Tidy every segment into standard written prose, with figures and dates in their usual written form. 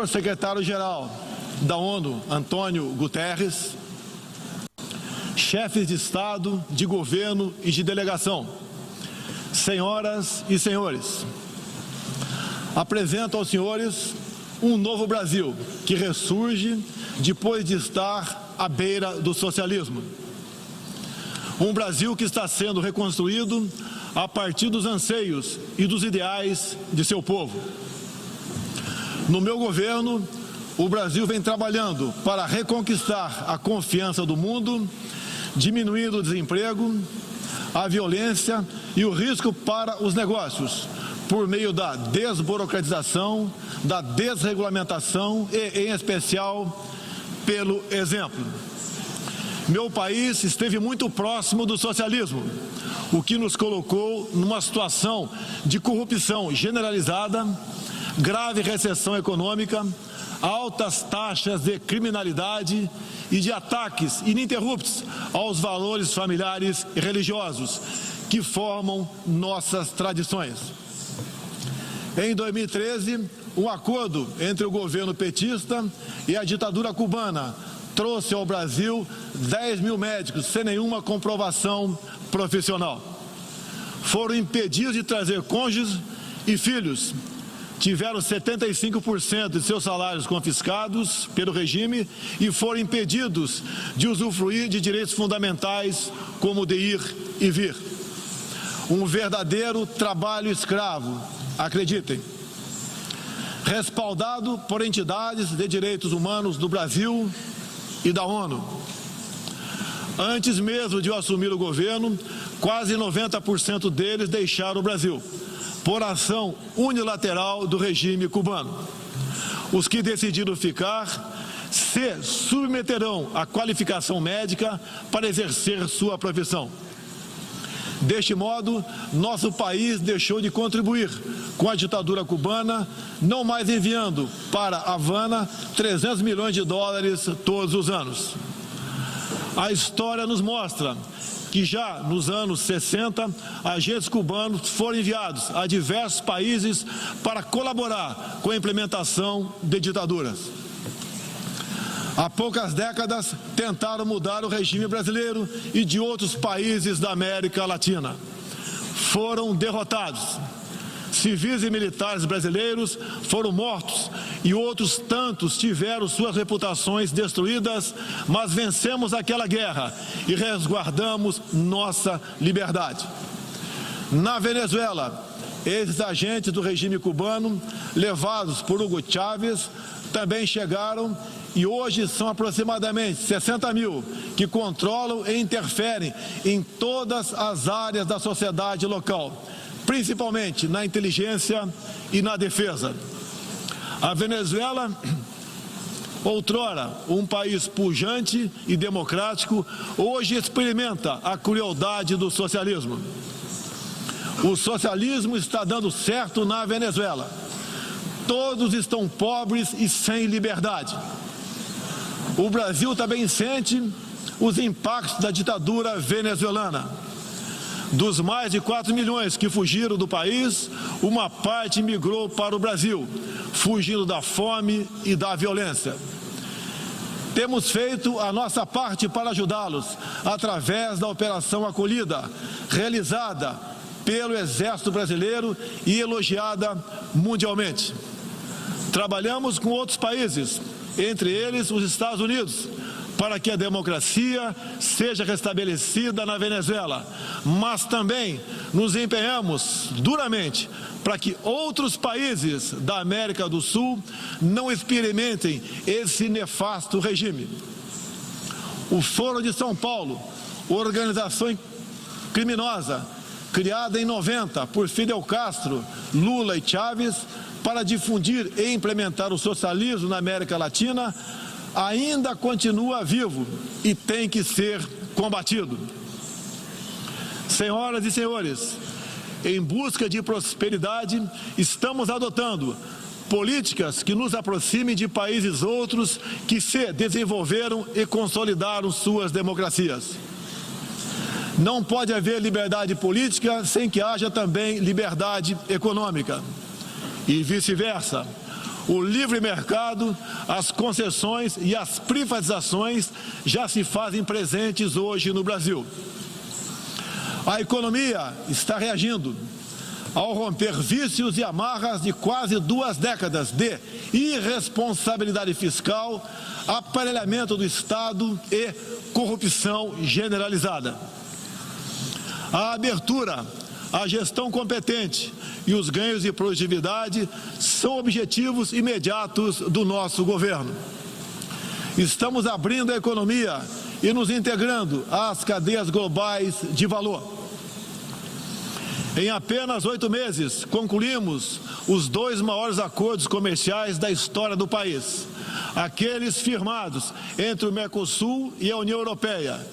Secretário-Geral da ONU, Antônio Guterres, chefes de Estado, de governo e de delegação, senhoras e senhores, apresento aos senhores um novo Brasil que ressurge depois de estar à beira do socialismo. Um Brasil que está sendo reconstruído a partir dos anseios e dos ideais de seu povo. No meu governo, o Brasil vem trabalhando para reconquistar a confiança do mundo, diminuindo o desemprego, a violência e o risco para os negócios, por meio da desburocratização, da desregulamentação e, em especial, pelo exemplo. Meu país esteve muito próximo do socialismo, o que nos colocou numa situação de corrupção generalizada, grave recessão econômica, altas taxas de criminalidade e de ataques ininterruptos aos valores familiares e religiosos que formam nossas tradições. Em 2013, um acordo entre o governo petista e a ditadura cubana trouxe ao Brasil 10 mil médicos sem nenhuma comprovação profissional. Foram impedidos de trazer cônjuges e filhos. Tiveram 75% de seus salários confiscados pelo regime e foram impedidos de usufruir de direitos fundamentais como de ir e vir. Um verdadeiro trabalho escravo, acreditem. Respaldado por entidades de direitos humanos do Brasil e da ONU. Antes mesmo de eu assumir o governo, quase 90% deles deixaram o Brasil, por ação unilateral do regime cubano. Os que decidiram ficar se submeterão à qualificação médica para exercer sua profissão. Deste modo, nosso país deixou de contribuir com a ditadura cubana, não mais enviando para Havana 300 milhões de dólares todos os anos. A história nos mostra que já nos anos 60, agentes cubanos foram enviados a diversos países para colaborar com a implementação de ditaduras. Há poucas décadas, tentaram mudar o regime brasileiro e de outros países da América Latina. Foram derrotados. Civis e militares brasileiros foram mortos e outros tantos tiveram suas reputações destruídas, mas vencemos aquela guerra e resguardamos nossa liberdade. Na Venezuela, esses agentes do regime cubano, levados por Hugo Chávez, também chegaram e hoje são aproximadamente 60 mil que controlam e interferem em todas as áreas da sociedade local, principalmente na inteligência e na defesa. A Venezuela, outrora um país pujante e democrático, hoje experimenta a crueldade do socialismo. O socialismo está dando certo na Venezuela. Todos estão pobres e sem liberdade. O Brasil também sente os impactos da ditadura venezuelana. Dos mais de 4 milhões que fugiram do país, uma parte migrou para o Brasil, fugindo da fome e da violência. Temos feito a nossa parte para ajudá-los, através da Operação Acolhida, realizada pelo Exército Brasileiro e elogiada mundialmente. Trabalhamos com outros países, entre eles os Estados Unidos, para que a democracia seja restabelecida na Venezuela, mas também nos empenhamos duramente para que outros países da América do Sul não experimentem esse nefasto regime. O Foro de São Paulo, organização criminosa, criada em 90 por Fidel Castro, Lula e Chávez, para difundir e implementar o socialismo na América Latina, ainda continua vivo e tem que ser combatido. Senhoras e senhores, em busca de prosperidade, estamos adotando políticas que nos aproximem de países outros que se desenvolveram e consolidaram suas democracias. Não pode haver liberdade política sem que haja também liberdade econômica. E vice-versa. O livre mercado, as concessões e as privatizações já se fazem presentes hoje no Brasil. A economia está reagindo ao romper vícios e amarras de quase 2 décadas de irresponsabilidade fiscal, aparelhamento do Estado e corrupção generalizada. A abertura, a gestão competente e os ganhos de produtividade são objetivos imediatos do nosso governo. Estamos abrindo a economia e nos integrando às cadeias globais de valor. Em apenas 8 meses, concluímos os 2 maiores acordos comerciais da história do país, aqueles firmados entre o Mercosul e a União Europeia,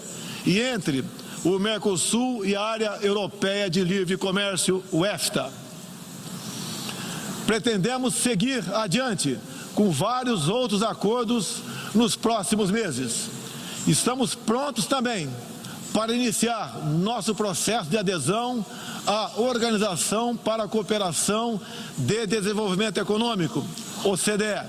e entre o Mercosul e a Área Europeia de Livre Comércio, o EFTA. Pretendemos seguir adiante com vários outros acordos nos próximos meses. Estamos prontos também para iniciar nosso processo de adesão à Organização para a Cooperação de Desenvolvimento Econômico, OCDE.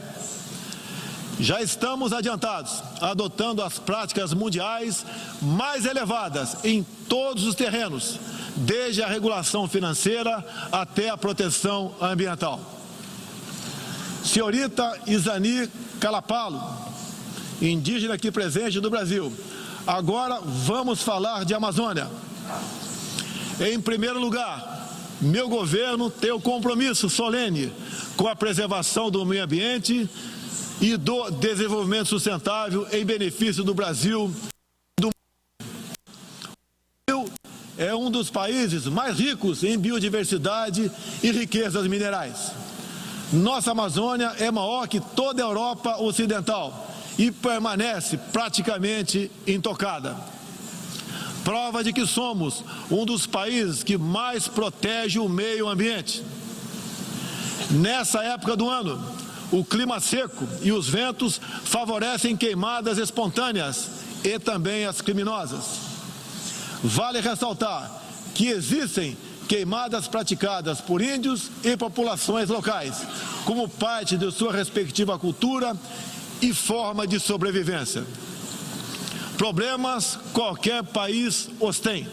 Já estamos adiantados, adotando as práticas mundiais mais elevadas em todos os terrenos, desde a regulação financeira até a proteção ambiental. Senhorita Isani Calapalo, indígena aqui presente do Brasil, agora vamos falar de Amazônia. Em primeiro lugar, meu governo tem o compromisso solene com a preservação do meio ambiente e do desenvolvimento sustentável em benefício do Brasil. O Brasil é um dos países mais ricos em biodiversidade e riquezas minerais. Nossa Amazônia é maior que toda a Europa Ocidental e permanece praticamente intocada. Prova de que somos um dos países que mais protege o meio ambiente. Nessa época do ano, o clima seco e os ventos favorecem queimadas espontâneas e também as criminosas. Vale ressaltar que existem queimadas praticadas por índios e populações locais, como parte de sua respectiva cultura e forma de sobrevivência. Problemas qualquer país os tem.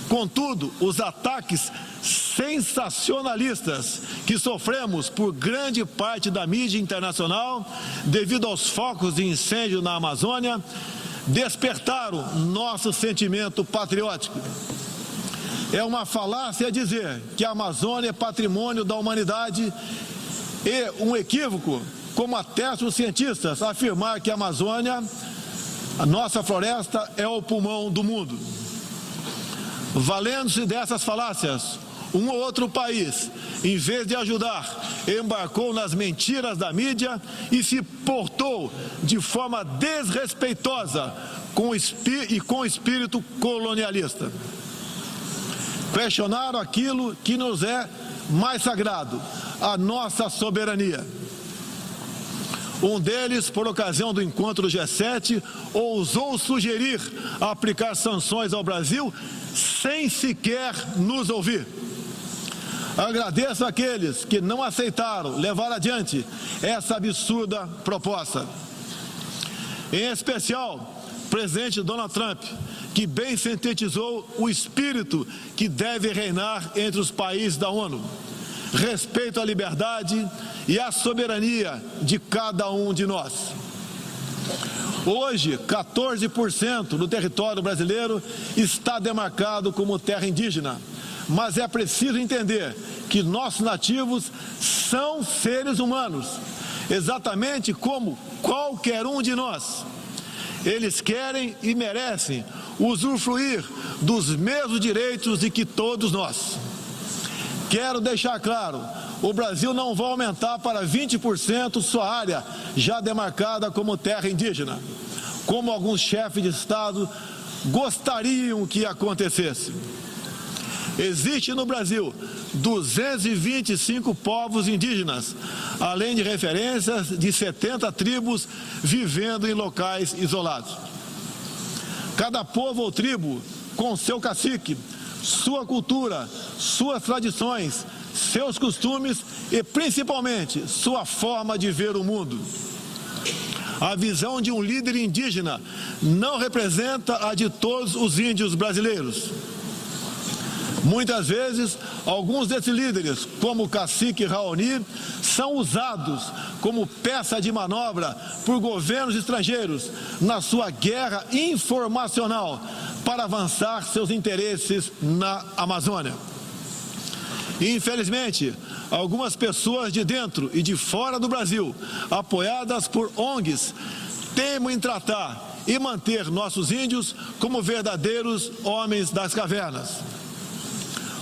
Contudo, os ataques sensacionalistas que sofremos por grande parte da mídia internacional, devido aos focos de incêndio na Amazônia, despertaram nosso sentimento patriótico. É uma falácia dizer que a Amazônia é patrimônio da humanidade e um equívoco, como atestam os cientistas, afirmar que a Amazônia, a nossa floresta, é o pulmão do mundo. Valendo-se dessas falácias, um ou outro país, em vez de ajudar, embarcou nas mentiras da mídia e se portou de forma desrespeitosa com o espírito colonialista. Questionaram aquilo que nos é mais sagrado, a nossa soberania. Um deles, por ocasião do encontro do G7, ousou sugerir aplicar sanções ao Brasil sem sequer nos ouvir. Agradeço àqueles que não aceitaram levar adiante essa absurda proposta. Em especial, o presidente Donald Trump, que bem sintetizou o espírito que deve reinar entre os países da ONU: respeito à liberdade e à soberania de cada um de nós. Hoje, 14% do território brasileiro está demarcado como terra indígena, mas é preciso entender que nossos nativos são seres humanos, exatamente como qualquer um de nós. Eles querem e merecem usufruir dos mesmos direitos de que todos nós. Quero deixar claro, o Brasil não vai aumentar para 20% sua área já demarcada como terra indígena, como alguns chefes de Estado gostariam que acontecesse. Existe no Brasil 225 povos indígenas, além de referências de 70 tribos vivendo em locais isolados. Cada povo ou tribo, com seu cacique, sua cultura, suas tradições, seus costumes e, principalmente, sua forma de ver o mundo. A visão de um líder indígena não representa a de todos os índios brasileiros. Muitas vezes, alguns desses líderes, como o cacique Raoni, são usados como peça de manobra por governos estrangeiros na sua guerra informacional para avançar seus interesses na Amazônia. Infelizmente, algumas pessoas de dentro e de fora do Brasil, apoiadas por ONGs, teimam em tratar e manter nossos índios como verdadeiros homens das cavernas.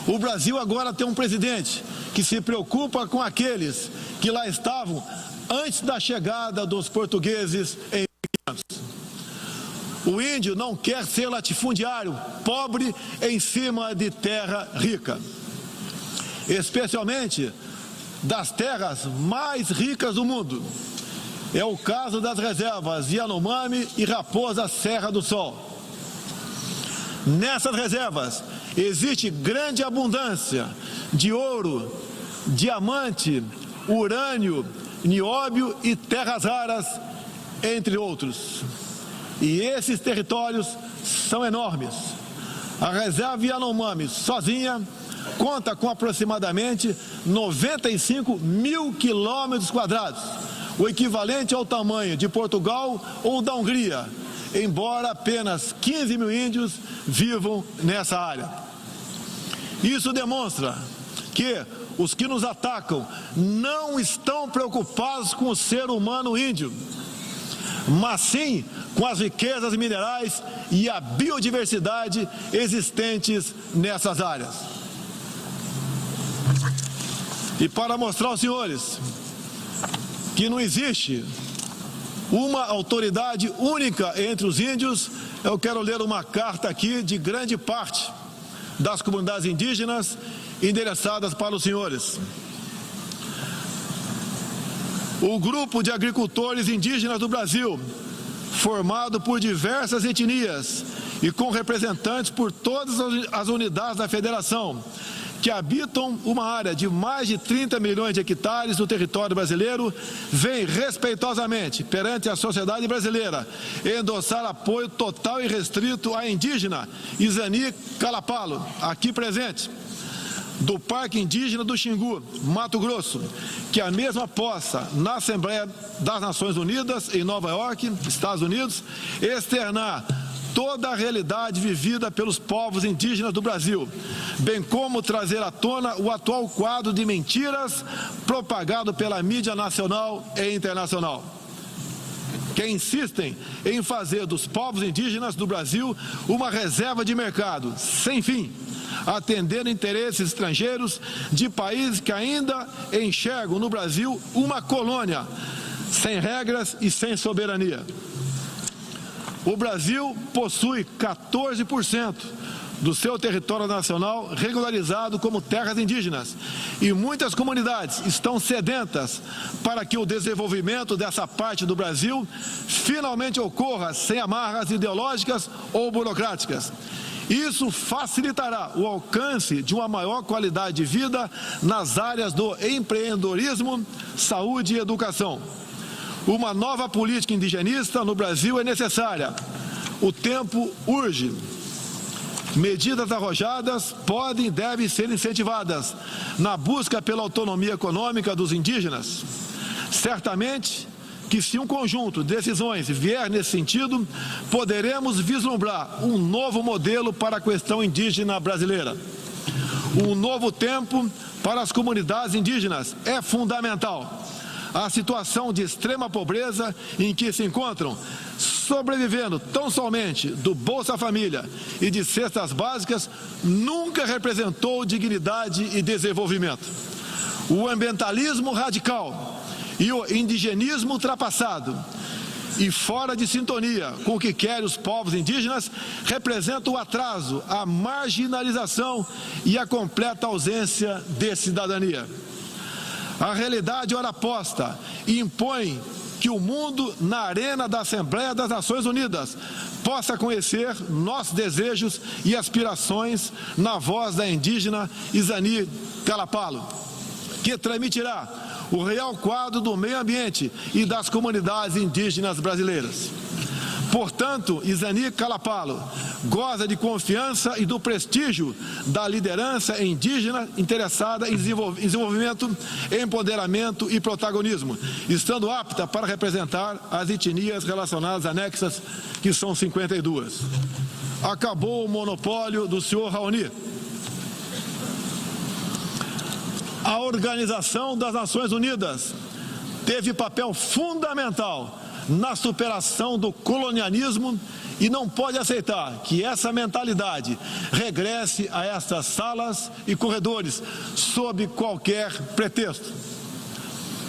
O Brasil agora tem um presidente que se preocupa com aqueles que lá estavam antes da chegada dos portugueses em 1500. O índio não quer ser latifundiário, pobre em cima de terra rica, especialmente das terras mais ricas do mundo. É o caso das reservas Yanomami e Raposa Serra do Sol. Nessas reservas existe grande abundância de ouro, diamante, urânio, nióbio e terras raras, entre outros. E esses territórios são enormes. A reserva Yanomami sozinha conta com aproximadamente 95 mil quilômetros quadrados, o equivalente ao tamanho de Portugal ou da Hungria, embora apenas 15 mil índios vivam nessa área. Isso demonstra que os que nos atacam não estão preocupados com o ser humano índio, mas sim com as riquezas minerais e a biodiversidade existentes nessas áreas. E para mostrar aos senhores que não existe uma autoridade única entre os índios, eu quero ler uma carta aqui de grande parte das comunidades indígenas endereçadas para os senhores. O grupo de agricultores indígenas do Brasil, formado por diversas etnias e com representantes por todas as unidades da federação, que habitam uma área de mais de 30 milhões de hectares do território brasileiro, vem respeitosamente perante a sociedade brasileira endossar apoio total e restrito à indígena Izani Calapalo, aqui presente, do Parque Indígena do Xingu, Mato Grosso, que a mesma possa, na Assembleia das Nações Unidas, em Nova York, Estados Unidos, externar toda a realidade vivida pelos povos indígenas do Brasil, bem como trazer à tona o atual quadro de mentiras propagado pela mídia nacional e internacional, que insistem em fazer dos povos indígenas do Brasil uma reserva de mercado sem fim, atendendo interesses estrangeiros de países que ainda enxergam no Brasil uma colônia, sem regras e sem soberania. O Brasil possui 14% do seu território nacional regularizado como terras indígenas e muitas comunidades estão sedentas para que o desenvolvimento dessa parte do Brasil finalmente ocorra sem amarras ideológicas ou burocráticas. Isso facilitará o alcance de uma maior qualidade de vida nas áreas do empreendedorismo, saúde e educação. Uma nova política indigenista no Brasil é necessária. O tempo urge. Medidas arrojadas podem e devem ser incentivadas na busca pela autonomia econômica dos indígenas. Certamente que, se um conjunto de decisões vier nesse sentido, poderemos vislumbrar um novo modelo para a questão indígena brasileira. Um novo tempo para as comunidades indígenas é fundamental. A situação de extrema pobreza em que se encontram, sobrevivendo tão somente do Bolsa Família e de cestas básicas, nunca representou dignidade e desenvolvimento. O ambientalismo radical e o indigenismo ultrapassado e fora de sintonia com o que querem os povos indígenas representam o atraso, a marginalização e a completa ausência de cidadania. A realidade ora posta impõe que o mundo, na arena da Assembleia das Nações Unidas, possa conhecer nossos desejos e aspirações na voz da indígena Izani Calapalo. que transmitirá o real quadro do meio ambiente e das comunidades indígenas brasileiras. Portanto, Izani Kalapalo goza de confiança e do prestígio da liderança indígena interessada em desenvolvimento, empoderamento e protagonismo, estando apta para representar as etnias relacionadas anexas, que são 52. Acabou o monopólio do senhor Raoni. A Organização das Nações Unidas teve papel fundamental na superação do colonialismo e não pode aceitar que essa mentalidade regresse a estas salas e corredores sob qualquer pretexto.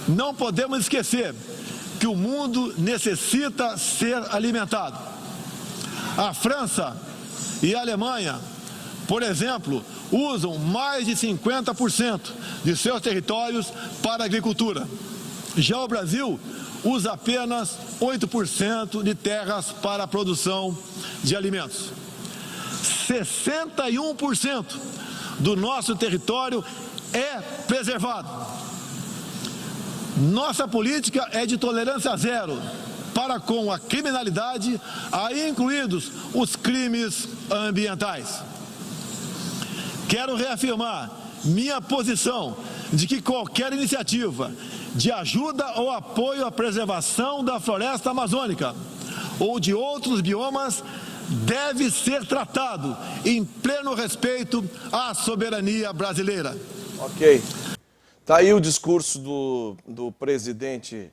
Não podemos esquecer que o mundo necessita ser alimentado. A França e a Alemanha, por exemplo, usam mais de 50% de seus territórios para a agricultura. Já o Brasil usa apenas 8% de terras para a produção de alimentos. 61% do nosso território é preservado. Nossa política é de tolerância zero para com a criminalidade, aí incluídos os crimes ambientais. Quero reafirmar minha posição de que qualquer iniciativa de ajuda ou apoio à preservação da floresta amazônica ou de outros biomas deve ser tratado em pleno respeito à soberania brasileira. Ok. Está aí o discurso do presidente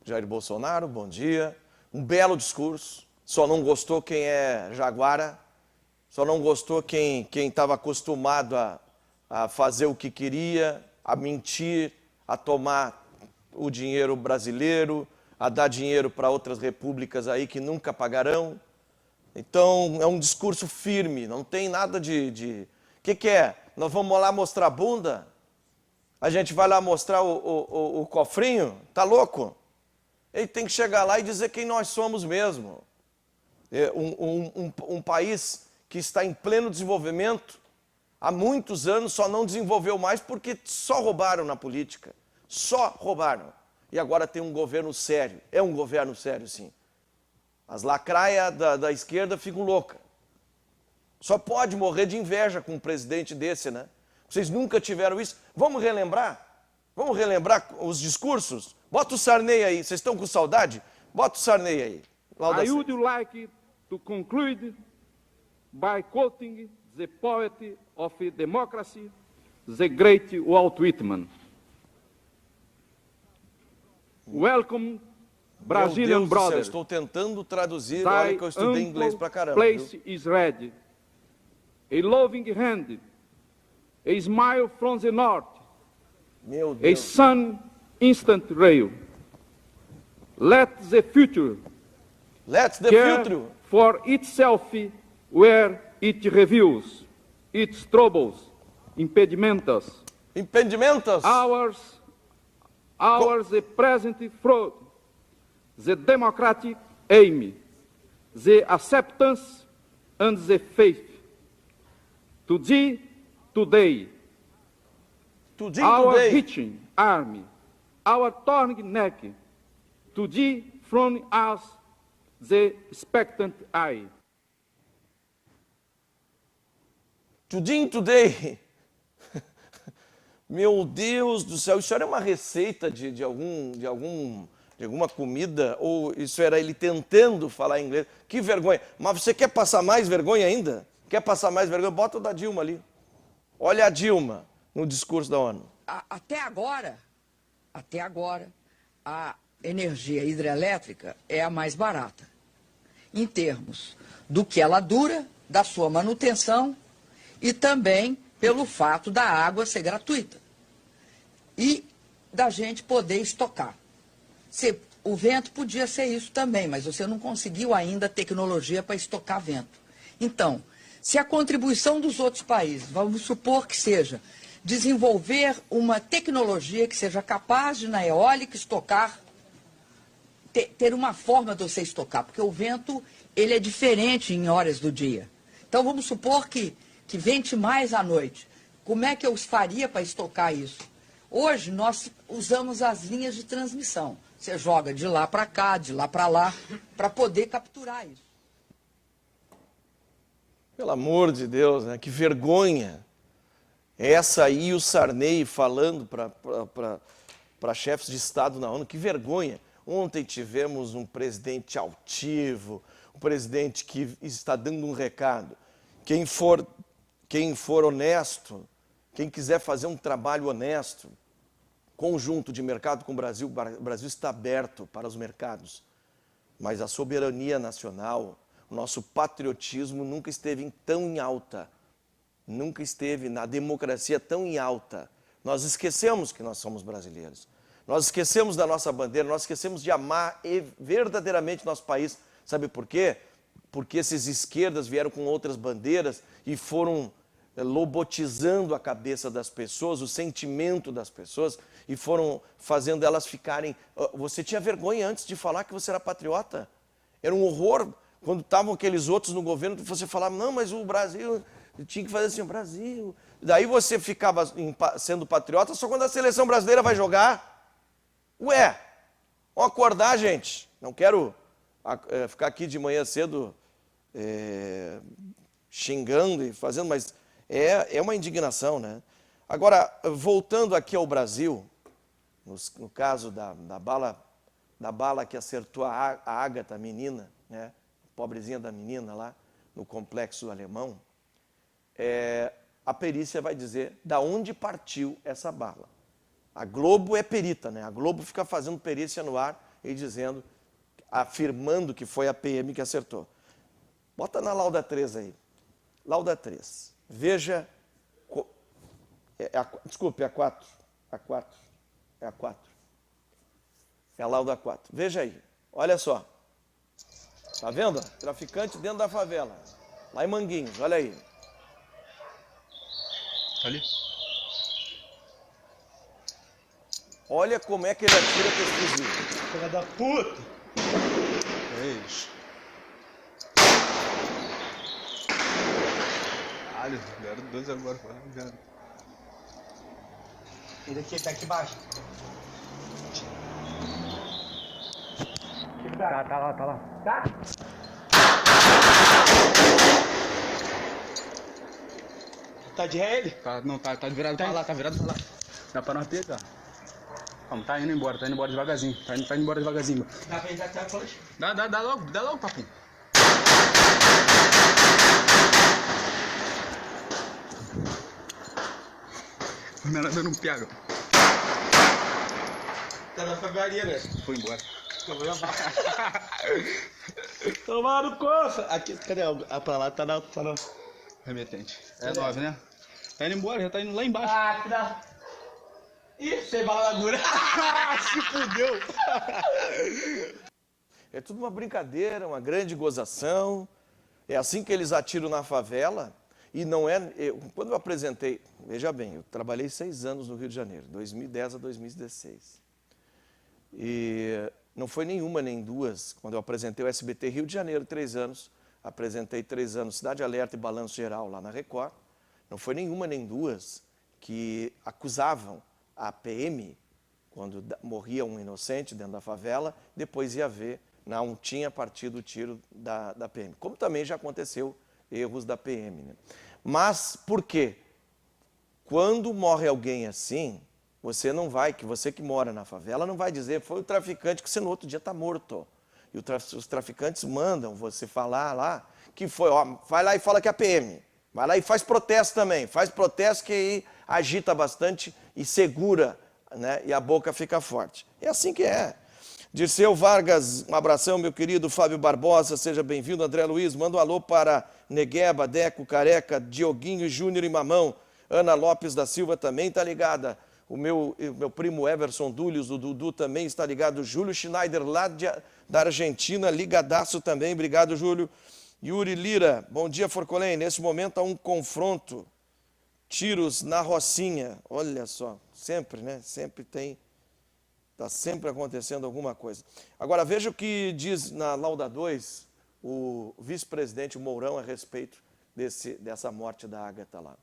Jair Bolsonaro, bom dia. Um belo discurso, só não gostou quem é jaguara, só não gostou quem estava acostumado a fazer o que queria, a mentir, a tomar o dinheiro brasileiro, a dar dinheiro para outras repúblicas aí que nunca pagarão. Então, é um discurso firme, não tem nada de... O que é? Nós vamos lá mostrar a bunda? A gente vai lá mostrar o cofrinho? Tá louco? Ele tem que chegar lá e dizer quem nós somos mesmo. Um país que está em pleno desenvolvimento, há muitos anos só não desenvolveu mais porque só roubaram na política. Só roubaram. E agora tem um governo sério. É um governo sério, sim. As lacraias da esquerda ficam loucas. Só pode morrer de inveja com um presidente desse, né? Vocês nunca tiveram isso. Vamos relembrar? Vamos relembrar os discursos? Bota o Sarney aí. Vocês estão com saudade? Bota o Sarney aí. I would like to conclude by quoting the poet of democracy, the great Walt Whitman. Welcome, Brazilian brothers. Estou tentando traduzir, olha que eu estudei inglês pra caramba. Place is ready. A loving hand, a smile from the north, Meu Deus. a sun instant rail. Let the future care for itself where it reveals its troubles, impedimentos. Impedimentos? Ours the present fraud, the democratic aim, the acceptance and the faith. To thee, today, our reaching army, our turning neck, to thee from us the expectant eye. Today. Meu Deus do céu, isso era uma receita de alguma comida, ou isso era ele tentando falar inglês? Que vergonha. Mas você quer passar mais vergonha ainda? Quer passar mais vergonha? Bota o da Dilma ali. Olha a Dilma no discurso da ONU. Até agora, a energia hidrelétrica é a mais barata, em termos do que ela dura, da sua manutenção e também pelo fato da água ser gratuita e da gente poder estocar. O vento podia ser isso também, mas você não conseguiu ainda tecnologia para estocar vento. Então, se a contribuição dos outros países, vamos supor que seja desenvolver uma tecnologia que seja capaz de, na eólica, estocar, ter uma forma de você estocar, porque o vento ele é diferente em horas do dia. Então, vamos supor que vente mais à noite. Como é que eu faria para estocar isso? Hoje nós usamos as linhas de transmissão. Você joga de lá para cá, de lá para poder capturar isso. Pelo amor de Deus, né? Que vergonha. Essa aí o Sarney falando para chefes de Estado na ONU, que vergonha. Ontem tivemos um presidente altivo, um presidente que está dando um recado. Quem for honesto, quem quiser fazer um trabalho honesto, conjunto de mercado com o Brasil está aberto para os mercados. Mas a soberania nacional, o nosso patriotismo nunca esteve tão em alta. Nunca esteve na democracia tão em alta. Nós esquecemos que nós somos brasileiros. Nós esquecemos da nossa bandeira, nós esquecemos de amar verdadeiramente nosso país. Sabe por quê? Porque esses esquerdas vieram com outras bandeiras e foram lobotizando a cabeça das pessoas, o sentimento das pessoas, e foram fazendo elas ficarem... Você tinha vergonha antes de falar que você era patriota? Era um horror. Quando estavam aqueles outros no governo, você falava, não, mas o Brasil... Tinha que fazer assim, o Brasil... Daí você ficava sendo patriota só quando a seleção brasileira vai jogar. Ué, vamos acordar, gente. Não quero ficar aqui de manhã cedo xingando e fazendo, mas é uma indignação, né? Agora, voltando aqui ao Brasil, no caso da bala que acertou a Ágata, a menina, né? A pobrezinha da menina lá no Complexo Alemão, a perícia vai dizer da onde partiu essa bala. A Globo é perita, né? A Globo fica fazendo perícia no ar e dizendo, afirmando que foi a PM que acertou. Bota na lauda 3 aí. Lauda 3. Veja... desculpe, é a 4. A 4. É a 4. É a lauda 4. Veja aí. Olha só. Tá vendo? Traficante dentro da favela. Lá em Manguinhos, olha aí. Ali. Olha como é que ele atira com esse fuzil. Filha da puta! É isso. Caralho, deram 2 agora, foi ligado. Ele aqui, tá aqui embaixo. Tá lá. Tá? Tá de ré ele? Tá, não, tá virado pra lá, tá virado pra lá. Dá pra nós pegar. Vamos, tá indo embora devagarzinho. Tá indo embora devagarzinho. Dá pra entrar até a coxa? Dá logo, papo. O menor não pega. Tá na favelaria, né? Foi embora. Tomaram coça! Aqui, cadê? A pra lá tá na... Remetente. É 9, né? Tá indo embora, já tá indo lá embaixo. Ah, que da... Ih, sem bala na agulha. Se fudeu. É tudo uma brincadeira, uma grande gozação. É assim que eles atiram na favela. E não é... quando eu apresentei... Veja bem, eu trabalhei 6 anos no Rio de Janeiro, 2010 a 2016. E não foi nenhuma nem duas. Quando eu apresentei o SBT Rio de Janeiro, 3 anos, apresentei 3 anos Cidade Alerta e Balanço Geral lá na Record. Não foi nenhuma nem duas que acusavam a PM, quando morria um inocente dentro da favela, depois ia ver, não tinha partido o tiro da PM. Como também já aconteceu erros da PM. Né? Mas por quê? Quando morre alguém assim, você que mora na favela, não vai dizer, foi o traficante que você no outro dia está morto. E os traficantes mandam você falar lá que foi, ó, vai lá e fala que é a PM. Vai lá e faz protesto também. Faz protesto que aí agita bastante e segura, né? E a boca fica forte. É assim que é. Dirceu Vargas, um abração, meu querido. Fábio Barbosa, seja bem-vindo. André Luiz, manda um alô para Negueba, Deco, Careca, Dioguinho, Júnior e Mamão. Ana Lopes da Silva também está ligada. O meu primo Everson Dúlios, o Dudu também está ligado. Júlio Schneider, lá da Argentina, ligadaço também. Obrigado, Júlio. Yuri Lira, bom dia, Forcolém. Nesse momento há um confronto. Tiros na Rocinha. Olha só, sempre, né? Sempre tem. Está sempre acontecendo alguma coisa. Agora, veja o que diz na Lauda 2 o vice-presidente Mourão a respeito dessa morte da Ágata lá.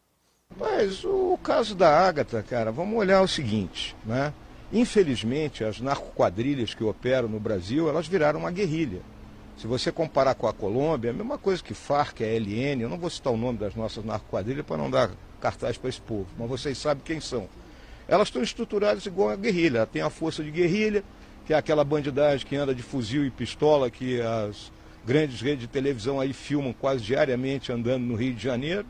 Mas o caso da Ágata, cara, vamos olhar o seguinte, né? Infelizmente, as narcoquadrilhas que operam no Brasil, elas viraram uma guerrilha. Se você comparar com a Colômbia, é a mesma coisa que Farc, a ELN, eu não vou citar o nome das nossas narcoquadrilhas para não dar cartaz para esse povo, mas vocês sabem quem são. Elas estão estruturadas igual a guerrilha, ela tem a força de guerrilha, que é aquela bandidagem que anda de fuzil e pistola que as grandes redes de televisão aí filmam quase diariamente andando no Rio de Janeiro.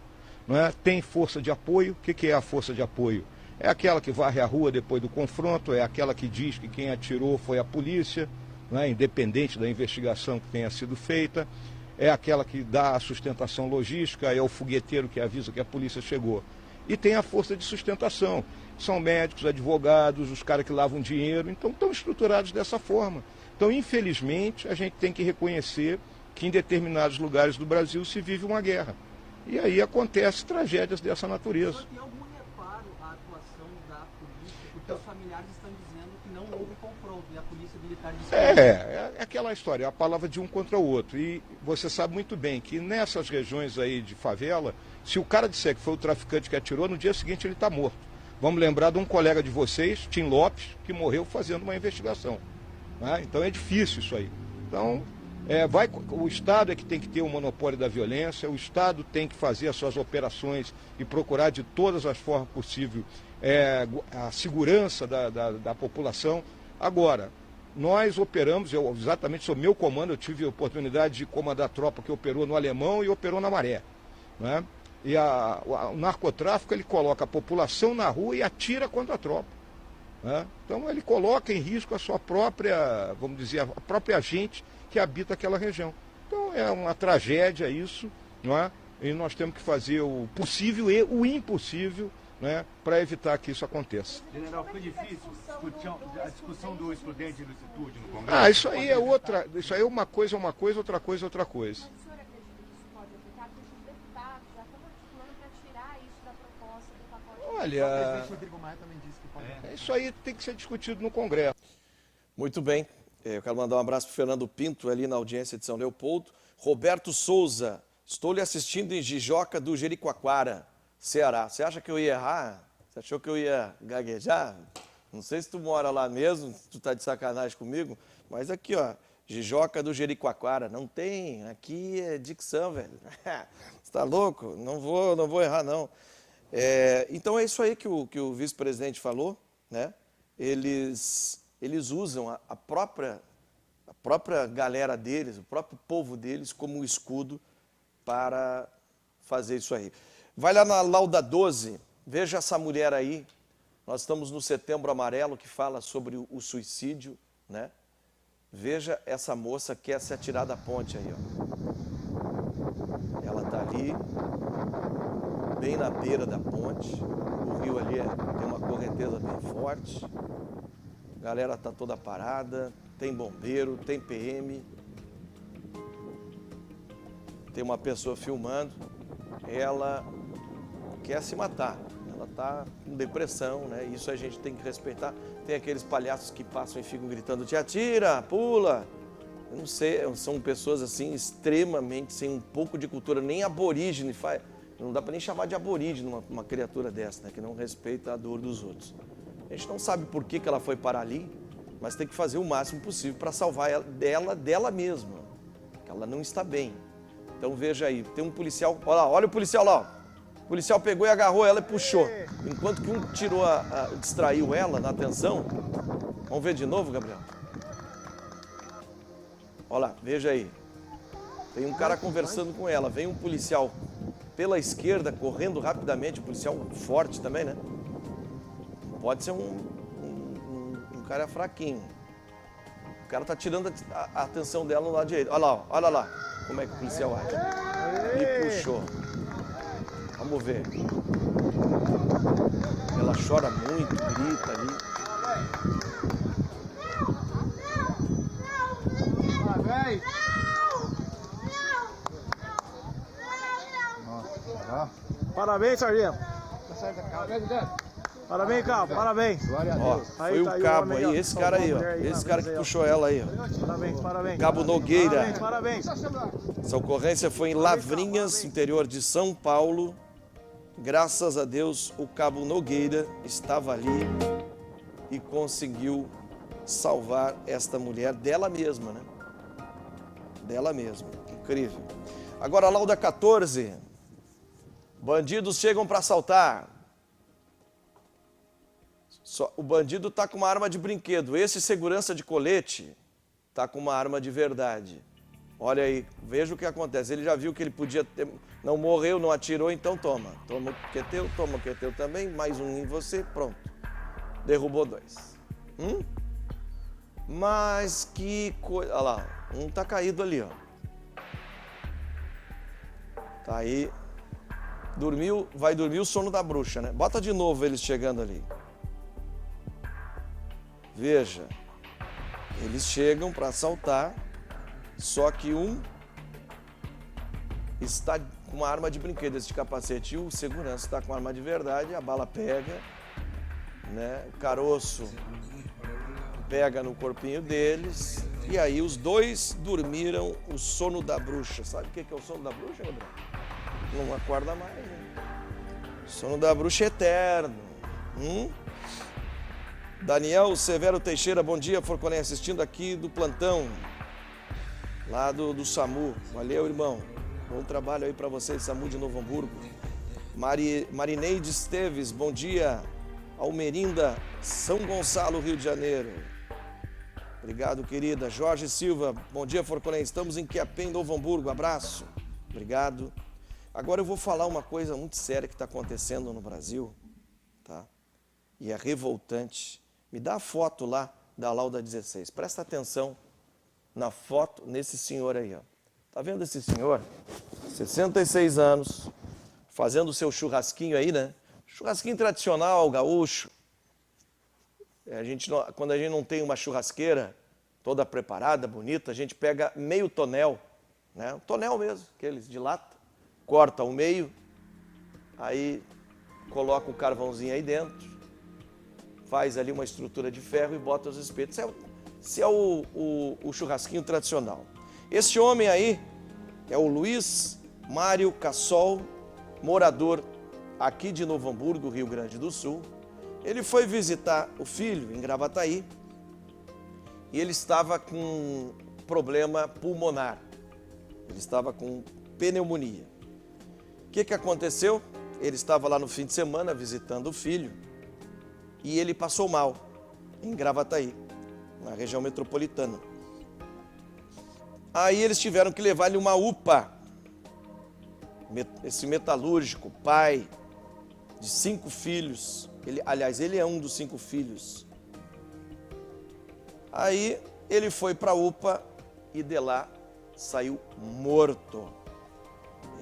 Não é? Tem força de apoio. O que é a força de apoio? É aquela que varre a rua depois do confronto, é aquela que diz que quem atirou foi a polícia, não é? Independente da investigação que tenha sido feita, é aquela que dá a sustentação logística, é o fogueteiro que avisa que a polícia chegou. E tem a força de sustentação, são médicos, advogados, os caras que lavam dinheiro, então estão estruturados dessa forma. Então, infelizmente, a gente tem que reconhecer que em determinados lugares do Brasil se vive uma guerra. E aí acontecem tragédias dessa natureza. Tem algum reparo à atuação da polícia, porque os familiares estão dizendo que não houve confronto, e a polícia militar disse que É aquela história, é a palavra de um contra o outro. E você sabe muito bem que nessas regiões aí de favela, se o cara disser que foi o traficante que atirou, no dia seguinte ele está morto. Vamos lembrar de um colega de vocês, Tim Lopes, que morreu fazendo uma investigação. Né? Então é difícil isso aí. Então, o Estado é que tem que ter o monopólio da violência, o Estado tem que fazer as suas operações e procurar de todas as formas possíveis a segurança da população. Agora, nós operamos, eu exatamente sou meu comando, eu tive a oportunidade de comandar a tropa que operou no Alemão e operou na Maré. Né? E o narcotráfico, ele coloca a população na rua e atira contra a tropa. Né? Então ele coloca em risco a sua própria, vamos dizer, a própria gente que habita aquela região. Então é uma tragédia isso, não é? E nós temos que fazer o possível e o impossível, né, para evitar que isso aconteça. General, foi difícil a discussão do estudante do Instituto no Congresso? Isso aí é outra, isso aí é uma coisa, outra coisa. Mas o senhor acredita que isso pode afetar? Porque os deputados já estão articulando para tirar isso da proposta do pacote. Olha, O presidente Rodrigo Maia também disse que pode. Isso aí tem que ser discutido no Congresso. Muito bem. Eu quero mandar um abraço para o Fernando Pinto, ali na audiência de São Leopoldo. Roberto Souza, estou lhe assistindo em Jijoca do Jericoacoara, Ceará. Você acha que eu ia errar? Você achou que eu ia gaguejar? Não sei se tu mora lá mesmo, se tu tá de sacanagem comigo, mas aqui, ó, Jijoca do Jericoacoara, não tem, aqui é dicção, velho. Você tá louco? Não vou errar, não. Então é isso aí que o vice-presidente falou, né? Eles usam a própria galera deles, o próprio povo deles, como um escudo para fazer isso aí. Vai lá na Lauda 12, veja essa mulher aí. Nós estamos no Setembro Amarelo, que fala sobre o suicídio, né? Veja essa moça que quer se atirar da ponte aí, ó. Ela está ali, bem na beira da ponte. O rio ali tem uma correnteza bem forte. A galera está toda parada, tem bombeiro, tem PM. Tem uma pessoa filmando. Ela quer se matar. Ela está com depressão, né? Isso a gente tem que respeitar. Tem aqueles palhaços que passam e ficam gritando, te atira, pula. Eu não sei, são pessoas assim extremamente, sem um pouco de cultura, nem aborígene faz. Não dá para nem chamar de aborígene uma criatura dessa, né? Que não respeita a dor dos outros. A gente não sabe por que ela foi parar ali, mas tem que fazer o máximo possível para salvar ela dela mesma, que ela não está bem. Então veja aí, tem um policial, olha o policial lá, ó. O policial pegou e agarrou ela e puxou. Enquanto que um tirou, distraiu ela na atenção. Vamos ver de novo, Gabriel? Olha lá, veja aí. Tem um cara conversando com ela, vem um policial pela esquerda, correndo rapidamente, um policial forte também, né? Pode ser um cara fraquinho. O cara tá tirando a atenção dela no lado direito. Olha lá, como é que o policial age. E puxou. Vamos ver. Ela chora muito, grita ali. Parabéns, sargento. Parabéns, cabo, parabéns. Ó, foi o cabo aí, esse cara aí, ó. Esse cara que puxou ela aí, ó. Parabéns. Cabo Nogueira. Parabéns. Essa ocorrência foi em Lavrinhas, interior de São Paulo. Graças a Deus, o cabo Nogueira estava ali e conseguiu salvar esta mulher dela mesma, né? Dela mesma. Incrível. Agora, lauda 14. Bandidos chegam para assaltar. O bandido está com uma arma de brinquedo. Esse segurança de colete está com uma arma de verdade. Olha aí, veja o que acontece. Ele já viu que ele podia ter... Não morreu, não atirou, então toma. Toma o que é teu também. Mais um em você, pronto. Derrubou 2. Mas que coisa... Olha lá, um tá caído ali, ó. Tá aí. Dormiu, vai dormir o sono da bruxa, né? Bota de novo eles chegando ali. Veja. Eles chegam para assaltar, só que um está com uma arma de brinquedo, esse de capacete, e o segurança está com uma arma de verdade, a bala pega, né? O caroço pega no corpinho deles, e aí os dois dormiram o sono da bruxa. Sabe o que é o sono da bruxa, Gabriel? Não acorda mais, né? O sono da bruxa é eterno. Daniel Severo Teixeira, bom dia, Forconém, assistindo aqui do plantão, lá do SAMU. Valeu, irmão. Bom trabalho aí para vocês, SAMU de Novo Hamburgo. Marineide Esteves, bom dia. Almerinda, São Gonçalo, Rio de Janeiro. Obrigado, querida. Jorge Silva, bom dia, Forconém. Estamos em Quiapém, Novo Hamburgo. Abraço. Obrigado. Agora eu vou falar uma coisa muito séria que está acontecendo no Brasil, tá? E é revoltante. Me dá a foto lá da lauda 16. Presta atenção na foto, nesse senhor aí, ó. Tá vendo esse senhor? 66 anos, fazendo o seu churrasquinho aí, né? Churrasquinho tradicional, gaúcho. Quando a gente não tem uma churrasqueira toda preparada, bonita, a gente pega meio tonel, né? Um tonel mesmo, aqueles de lata, corta ao meio, aí coloca o carvãozinho aí dentro, faz ali uma estrutura de ferro e bota os espetos. Esse é o churrasquinho tradicional. Esse homem aí é o Luiz Mário Cassol, morador aqui de Novo Hamburgo, Rio Grande do Sul. Ele foi visitar o filho em Gravataí e ele estava com problema pulmonar. Ele estava com pneumonia. O que aconteceu? Ele estava lá no fim de semana visitando o filho e ele passou mal em Gravataí, na região metropolitana. Aí eles tiveram que levar ele uma UPA. Esse metalúrgico, pai de 5 filhos, ele é um dos 5 filhos. Aí ele foi para a UPA e de lá saiu morto.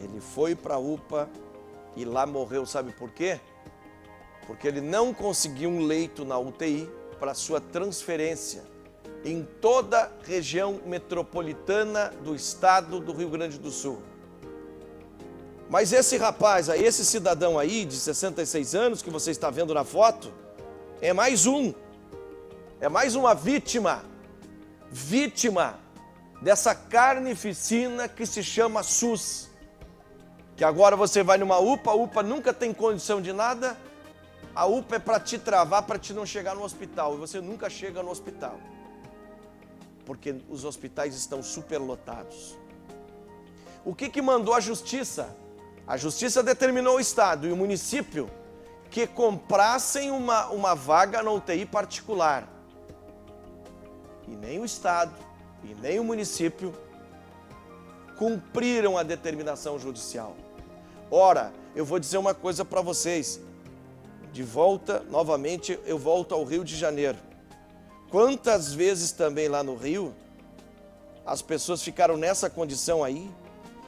Ele foi para a UPA e lá morreu, sabe por quê? Porque ele não conseguiu um leito na UTI para sua transferência em toda a região metropolitana do estado do Rio Grande do Sul. Mas esse rapaz, esse cidadão aí de 66 anos que você está vendo na foto, é mais uma vítima dessa carnificina que se chama SUS. Que agora você vai numa UPA, a UPA nunca tem condição de nada, a UPA é para te travar, para te não chegar no hospital, e você nunca chega no hospital, porque os hospitais estão superlotados. O que mandou a justiça? A justiça determinou o estado e o município que comprassem uma vaga na UTI particular. E nem o estado e nem o município cumpriram a determinação judicial. Ora, eu vou dizer uma coisa para vocês. De volta, novamente, eu volto ao Rio de Janeiro. Quantas vezes também lá no Rio, as pessoas ficaram nessa condição aí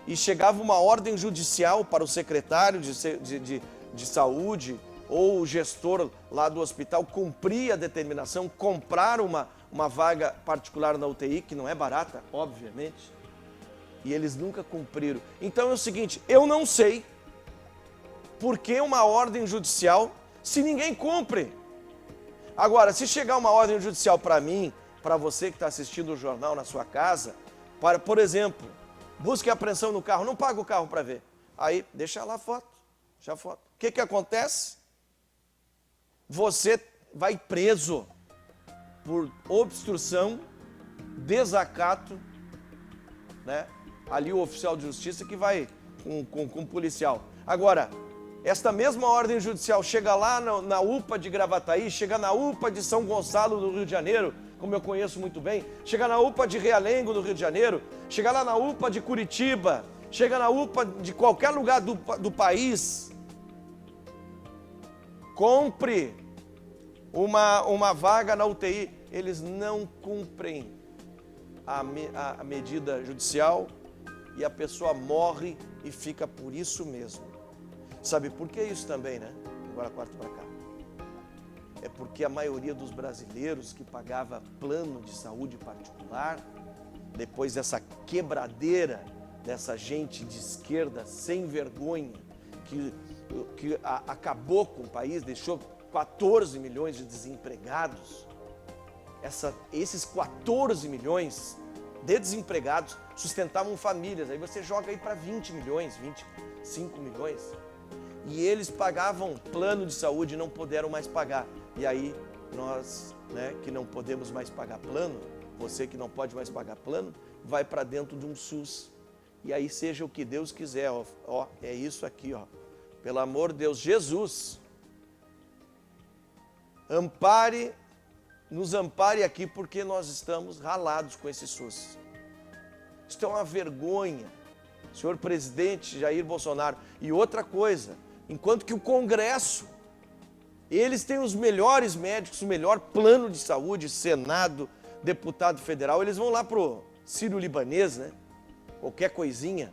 e chegava uma ordem judicial para o secretário de saúde ou o gestor lá do hospital cumprir a determinação, comprar uma vaga particular na UTI, que não é barata, obviamente, e eles nunca cumpriram. Então é o seguinte, eu não sei por que uma ordem judicial se ninguém cumpre. Agora, se chegar uma ordem judicial para mim, para você que está assistindo o jornal na sua casa, por exemplo, busque apreensão no carro, não paga o carro para ver. Aí, deixa lá a foto, que acontece? Você vai preso por obstrução, desacato, né? Ali o oficial de justiça que vai com o policial. Agora, esta mesma ordem judicial chega lá na UPA de Gravataí, chega na UPA de São Gonçalo do Rio de Janeiro, como eu conheço muito bem, chega na UPA de Realengo do Rio de Janeiro, chega lá na UPA de Curitiba, chega na UPA de qualquer lugar do país, compre uma vaga na UTI, eles não cumprem a medida judicial e a pessoa morre e fica por isso mesmo. Sabe por que isso também, né? Agora quarto para cá. É porque a maioria dos brasileiros que pagava plano de saúde particular, depois dessa quebradeira dessa gente de esquerda sem vergonha, que acabou com o país, deixou 14 milhões de desempregados, esses 14 milhões de desempregados sustentavam famílias, aí você joga aí para 20 milhões, 25 milhões, e eles pagavam plano de saúde e não puderam mais pagar. E aí nós, né, que não podemos mais pagar plano, você que não pode mais pagar plano, vai para dentro de um SUS. E aí seja o que Deus quiser, ó, é isso aqui, ó. Pelo amor de Deus, Jesus, nos ampare aqui, porque nós estamos ralados com esse SUS. Isso é uma vergonha, senhor presidente Jair Bolsonaro. E outra coisa, enquanto que o Congresso, eles têm os melhores médicos, o melhor plano de saúde, Senado, deputado federal, eles vão lá pro Sírio-Libanês, né? Qualquer coisinha.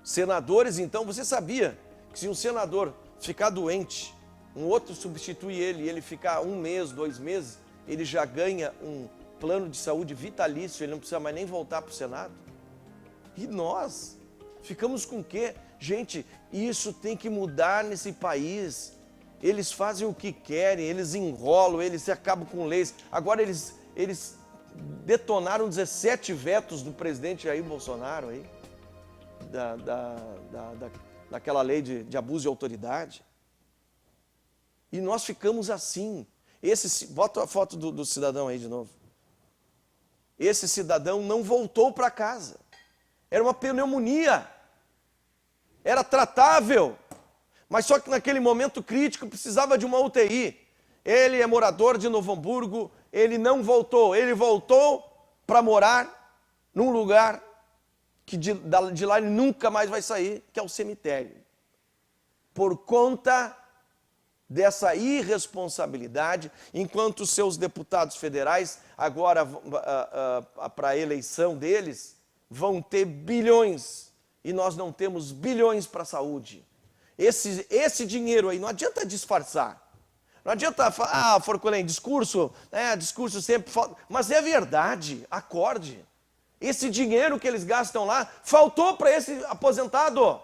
Senadores, então, você sabia que se um senador ficar doente, um outro substitui ele e ele ficar 1 mês, 2 meses, ele já ganha um plano de saúde vitalício, ele não precisa mais nem voltar para o Senado? E nós ficamos com o quê? Gente, isso tem que mudar nesse país. Eles fazem o que querem, eles enrolam, eles acabam com leis. Agora eles detonaram 17 vetos do presidente Jair Bolsonaro aí, daquela lei de abuso de autoridade. E nós ficamos assim. Bota a foto do cidadão aí de novo. Esse cidadão não voltou para casa. Era uma pneumonia. Era tratável. Mas só que naquele momento crítico precisava de uma UTI. Ele é morador de Novo Hamburgo, ele não voltou. Ele voltou para morar num lugar que de lá ele nunca mais vai sair, que é o cemitério. Por conta dessa irresponsabilidade, enquanto os seus deputados federais, agora para a eleição deles, vão ter bilhões, e nós não temos bilhões para a saúde. Esse dinheiro aí, não adianta disfarçar. Não adianta falar, Forcolém, discurso sempre falta. Mas é verdade, acorde. Esse dinheiro que eles gastam lá, faltou para esse aposentado.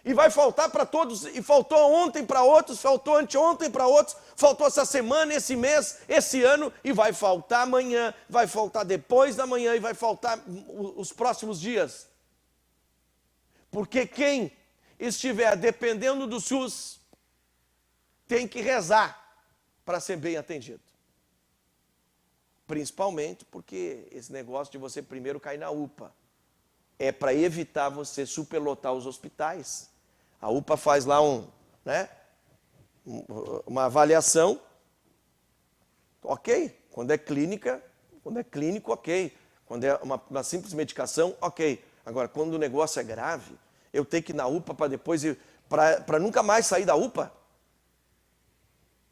E vai faltar para todos, e faltou ontem para outros, faltou anteontem para outros, faltou essa semana, esse mês, esse ano, e vai faltar amanhã, vai faltar depois da manhã, e vai faltar os próximos dias. Porque quem estiver dependendo do SUS tem que rezar para ser bem atendido. Principalmente porque esse negócio de você primeiro cair na UPA é para evitar você superlotar os hospitais. A UPA faz lá uma avaliação, ok. Quando é clínico, ok. Quando é uma simples medicação, ok. Agora, quando o negócio é grave, eu tenho que ir na UPA para depois para nunca mais sair da UPA?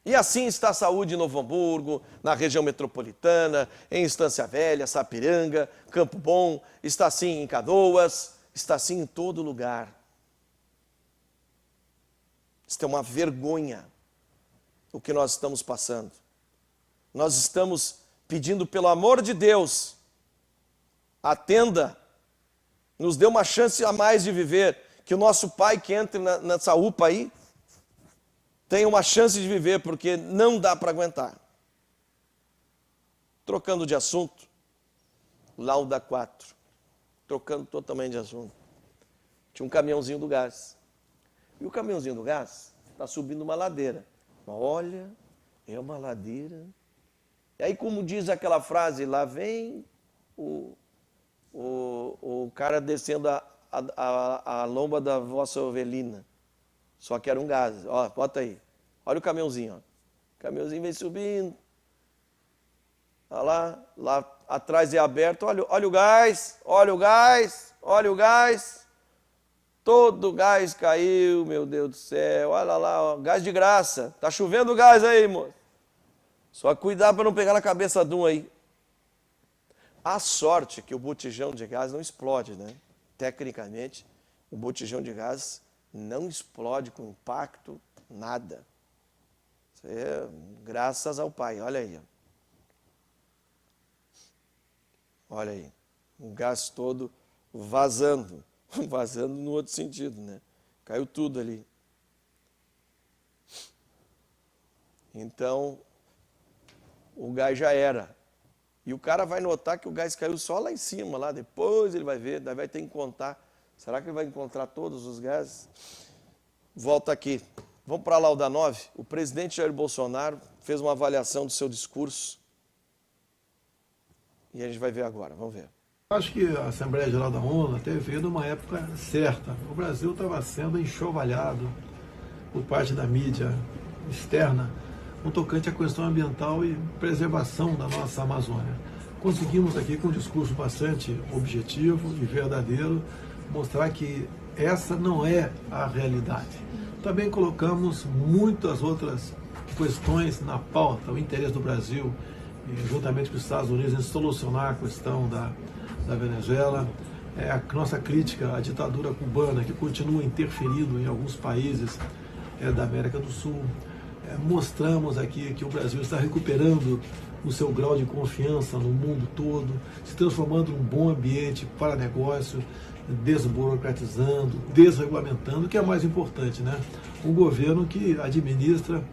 E assim está a saúde em Novo Hamburgo, na região metropolitana, em Estância Velha, Sapiranga, Campo Bom, está assim em Canoas, está assim em todo lugar. Isso é uma vergonha o que nós estamos passando. Nós estamos pedindo, pelo amor de Deus, atenda, nos dê uma chance a mais de viver, que o nosso pai que entre nessa UPA aí, tem uma chance de viver, porque não dá para aguentar. Trocando de assunto, Lauda 4, trocando totalmente de assunto. Tinha um caminhãozinho do gás. E o caminhãozinho do gás está subindo uma ladeira. Olha, é uma ladeira. E aí, como diz aquela frase, lá vem o cara descendo a lomba da vossa ovelina. Só que era um gás. Ó, bota aí. Olha o caminhãozinho. Ó. O caminhãozinho vem subindo. Olha lá atrás é aberto. Olha o gás, olha o gás, olha o gás. Todo o gás caiu, meu Deus do céu. Olha lá, ó, gás de graça. Tá chovendo gás aí, moço. Só cuidar para não pegar na cabeça de um aí. A sorte que o botijão de gás não explode, né? Tecnicamente, o botijão de gás não explode com impacto, nada. Isso é graças ao Pai. Olha aí. Olha aí. O gás todo vazando. Vazando no outro sentido, né? Caiu tudo ali. Então, o gás já era. E o cara vai notar que o gás caiu só lá em cima, lá depois ele vai ver, daí vai ter que contar. Será que ele vai encontrar todos os gases? Volta aqui. Vamos para lá o da 9. O presidente Jair Bolsonaro fez uma avaliação do seu discurso. E a gente vai ver agora, vamos ver. Acho que a Assembleia Geral da ONU teve vindo numa época certa. O Brasil estava sendo enxovalhado por parte da mídia externa no tocante à questão ambiental e preservação da nossa Amazônia. Conseguimos aqui, com um discurso bastante objetivo e verdadeiro, mostrar que essa não é a realidade. Também colocamos muitas outras questões na pauta, o interesse do Brasil, juntamente com os Estados Unidos, em solucionar a questão da Venezuela, a nossa crítica à ditadura cubana, que continua interferindo em alguns países da América do Sul. Mostramos aqui que o Brasil está recuperando o seu grau de confiança no mundo todo, se transformando num bom ambiente para negócio, desburocratizando, desregulamentando, que é mais importante, né? Um governo que administra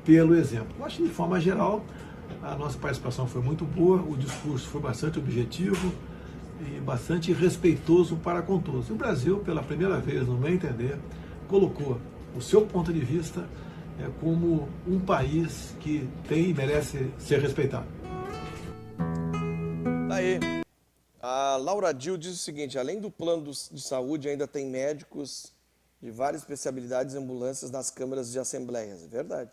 pelo exemplo. Eu acho que, de forma geral, a nossa participação foi muito boa, o discurso foi bastante objetivo e bastante respeitoso para com todos. O Brasil, pela primeira vez, no meu entender, colocou o seu ponto de vista como um país que tem e merece ser respeitado. Aí, a Laura Dil diz o seguinte: além do plano de saúde, ainda tem médicos de várias especialidades e ambulâncias nas câmaras de assembleias. É verdade.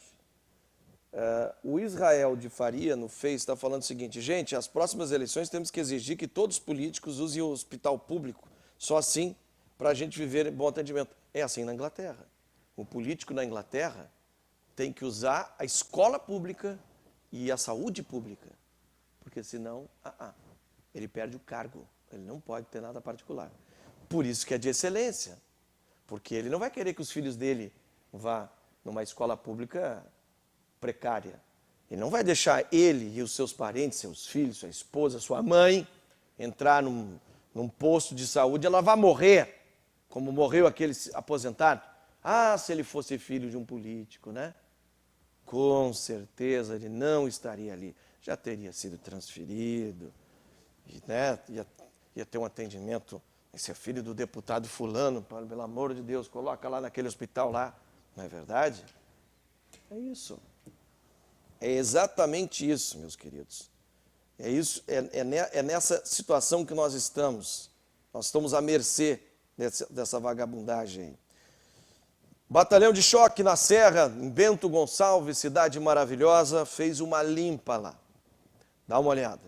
O Israel de Faria, no Face, está falando o seguinte: gente, as próximas eleições temos que exigir que todos os políticos usem o hospital público, só assim para a gente viver em bom atendimento. É assim na Inglaterra. O político na Inglaterra tem que usar a escola pública e a saúde pública, porque senão ele perde o cargo, ele não pode ter nada particular. Por isso que é de excelência, porque ele não vai querer que os filhos dele vá numa escola pública precária. Ele não vai deixar ele e os seus parentes, seus filhos, sua esposa, sua mãe, entrar num posto de saúde, ela vai morrer, como morreu aquele aposentado. Se ele fosse filho de um político, né? Com certeza ele não estaria ali. Já teria sido transferido, né? Ia ter um atendimento. Esse é filho do deputado fulano, pelo amor de Deus, coloca lá naquele hospital lá. Não é verdade? É isso. É exatamente isso, meus queridos. É isso, é nessa situação que nós estamos. Nós estamos à mercê dessa vagabundagem aí. Batalhão de choque na Serra, em Bento Gonçalves, cidade maravilhosa, fez uma limpa lá. Dá uma olhada.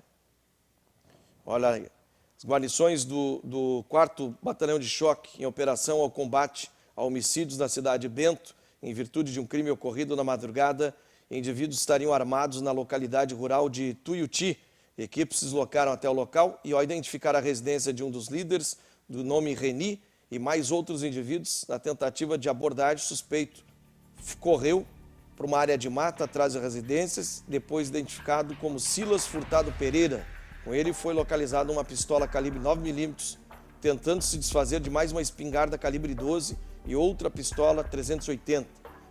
Olha aí. As guarnições do 4º Batalhão de Choque em operação ao combate a homicídios na cidade de Bento, em virtude de um crime ocorrido na madrugada. Indivíduos estariam armados na localidade rural de Tuiuti. Equipes se deslocaram até o local e, ao identificar a residência de um dos líderes, do nome Reni, e mais outros indivíduos, na tentativa de abordagem, suspeito correu para uma área de mata atrás das residências, depois identificado como Silas Furtado Pereira. Com ele foi localizada uma pistola calibre 9mm, tentando se desfazer de mais uma espingarda calibre 12 e outra pistola 380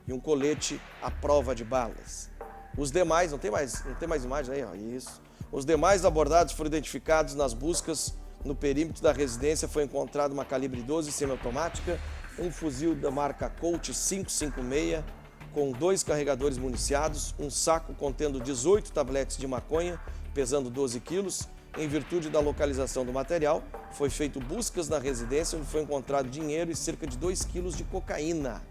e um colete à prova de balas. Os demais, não tem mais imagem aí, ó, isso. Os demais abordados foram identificados nas buscas. No perímetro da residência foi encontrada uma calibre 12 semiautomática, um fuzil da marca Colt 556 com 2 carregadores municiados, um saco contendo 18 tabletes de maconha, pesando 12 quilos. Em virtude da localização do material, foi feito buscas na residência, onde foi encontrado dinheiro e cerca de 2 quilos de cocaína.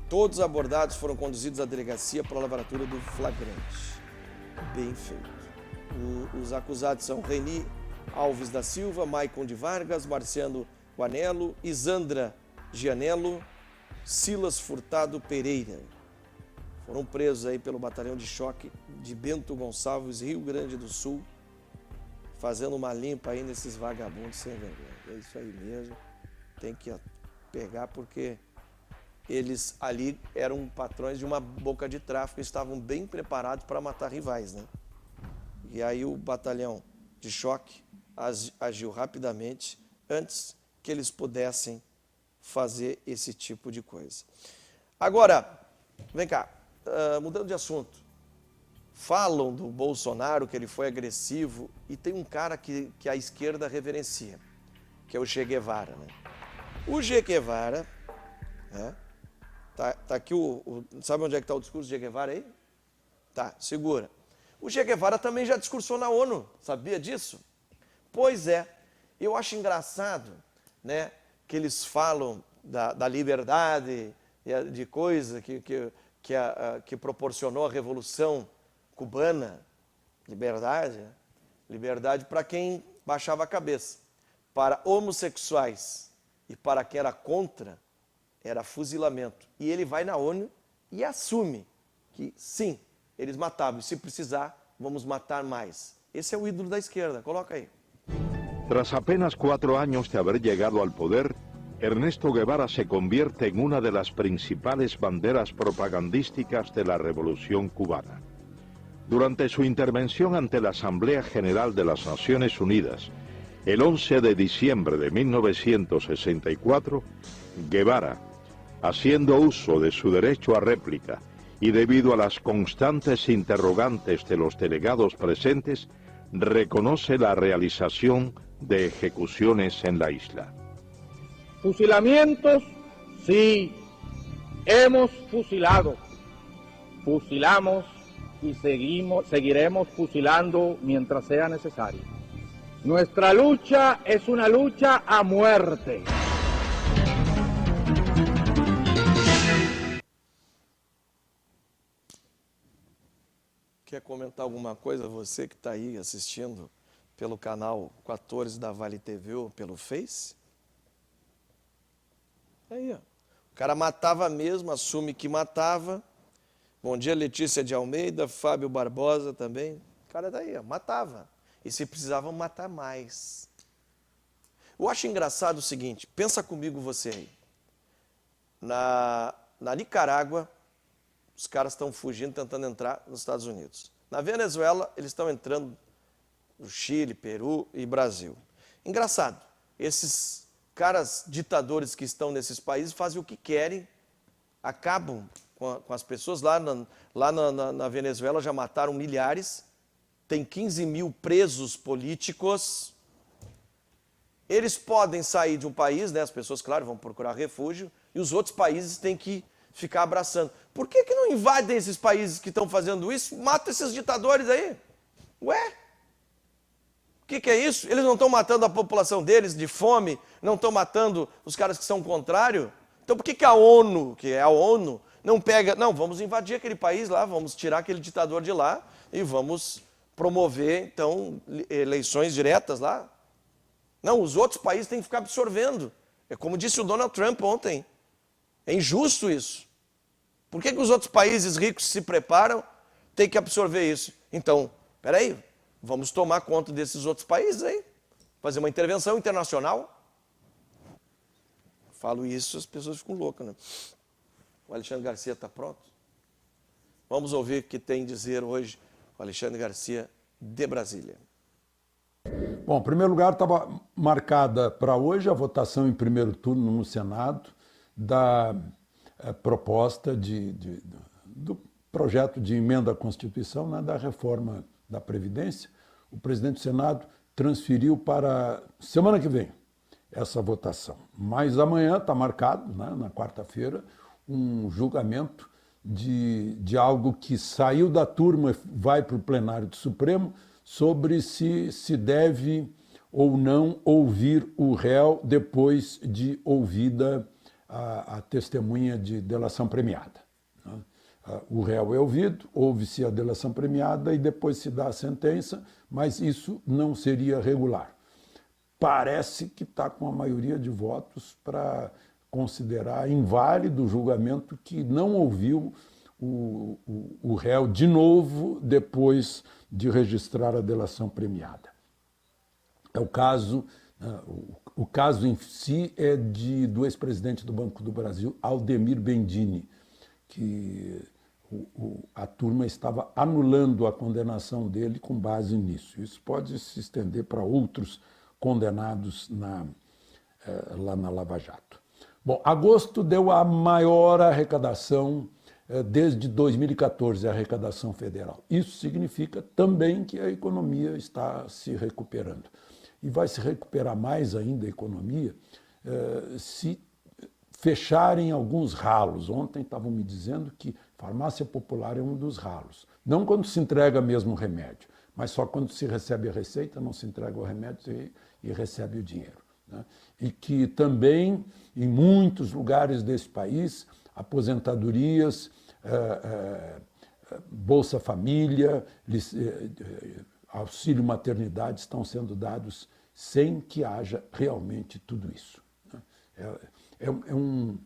Todos os abordados foram conduzidos à delegacia para a lavratura do flagrante. Bem feito. Os acusados são Reni Alves da Silva, Maicon de Vargas, Marciano Guanello, Isandra Gianello, Silas Furtado Pereira. Foram presos aí pelo batalhão de choque de Bento Gonçalves, Rio Grande do Sul, fazendo uma limpa aí nesses vagabundos sem vergonha. É isso aí mesmo, tem que pegar porque eles ali eram patrões de uma boca de tráfico e estavam bem preparados para matar rivais, né? E aí o batalhão de choque agiu rapidamente antes que eles pudessem fazer esse tipo de coisa. Agora, vem cá, mudando de assunto. Falam do Bolsonaro que ele foi agressivo e tem um cara que a esquerda reverencia, que é o Che Guevara, né? O Che Guevara, né? Tá aqui sabe onde é que está o discurso do Che Guevara aí? Tá, segura. O Che Guevara também já discursou na ONU, sabia disso? Pois é, eu acho engraçado, né, que eles falam da liberdade, de coisa que proporcionou a Revolução Cubana, liberdade, né? Liberdade para quem baixava a cabeça. Para homossexuais e para quem era contra, era fuzilamento. E ele vai na ONU e assume que, sim, eles matavam. E se precisar, vamos matar mais. Esse é o ídolo da esquerda. Coloca aí. Tras apenas 4 años de haber llegado al poder, Ernesto Guevara se convierte en una de las principales banderas propagandísticas de la Revolución Cubana. Durante su intervención ante la Asamblea General de las Naciones Unidas, el 11 de diciembre de 1964, Guevara, haciendo uso de su derecho a réplica y debido a las constantes interrogantes de los delegados presentes, reconoce la realización de ejecuciones en la isla. Fusilamientos, sí, hemos fusilado, fusilamos y seguiremos fusilando mientras sea necesario. Nuestra lucha es una lucha a muerte. Quer comentar alguma coisa, você que está aí assistindo pelo canal 14 da Vale TV ou pelo Face? Aí, ó. O cara matava mesmo, assume que matava. Bom dia, Letícia de Almeida, Fábio Barbosa também. O cara daí, ó, matava. E se precisavam matar mais. Eu acho engraçado o seguinte, pensa comigo você aí. Na Nicarágua, os caras estão fugindo, tentando entrar nos Estados Unidos. Na Venezuela, eles estão entrando no Chile, Peru e Brasil. Engraçado, esses caras ditadores que estão nesses países fazem o que querem, acabam com as pessoas. Lá na Venezuela já mataram milhares, tem 15 mil presos políticos. Eles podem sair de um país, né? As pessoas, claro, vão procurar refúgio, e os outros países têm que ficar abraçando. Por que não invadem esses países que estão fazendo isso? Mata esses ditadores aí. Ué? O que é isso? Eles não estão matando a população deles de fome, não estão matando os caras que são contrários? Então por que a ONU, que é a ONU, não pega... Não, vamos invadir aquele país lá, vamos tirar aquele ditador de lá e vamos promover, então, eleições diretas lá. Não, os outros países têm que ficar absorvendo. É como disse o Donald Trump ontem. É injusto isso. Por que os outros países ricos se preparam, têm que absorver isso? Então, peraí, vamos tomar conta desses outros países aí, fazer uma intervenção internacional. Falo isso, as pessoas ficam loucas, né? O Alexandre Garcia está pronto? Vamos ouvir o que tem a dizer hoje o Alexandre Garcia de Brasília. Bom, em primeiro lugar, estava marcada para hoje a votação em primeiro turno no Senado da proposta do projeto de emenda à Constituição, né, da reforma da Previdência. O presidente do Senado transferiu para semana que vem essa votação. Mas amanhã está marcado, né, na quarta-feira, um julgamento de algo que saiu da turma e vai para o plenário do Supremo sobre se deve ou não ouvir o réu depois de ouvida a testemunha de delação premiada. O réu é ouvido, ouve-se a delação premiada e depois se dá a sentença, mas isso não seria regular. Parece que está com a maioria de votos para considerar inválido o julgamento que não ouviu o réu de novo depois de registrar a delação premiada. É o caso em si é do ex-presidente do Banco do Brasil, Aldemir Bendini, que a turma estava anulando a condenação dele com base nisso. Isso pode se estender para outros condenados lá na Lava Jato. Bom, agosto deu a maior arrecadação desde 2014, a arrecadação federal. Isso significa também que a economia está se recuperando. E vai se recuperar mais ainda a economia se fecharem alguns ralos. Ontem estavam me dizendo que farmácia popular é um dos ralos. Não quando se entrega mesmo o remédio, mas só quando se recebe a receita, não se entrega o remédio e recebe o dinheiro. Né? E que também, em muitos lugares desse país, aposentadorias, Bolsa Família, auxílio maternidade estão sendo dados sem que haja realmente tudo isso. É um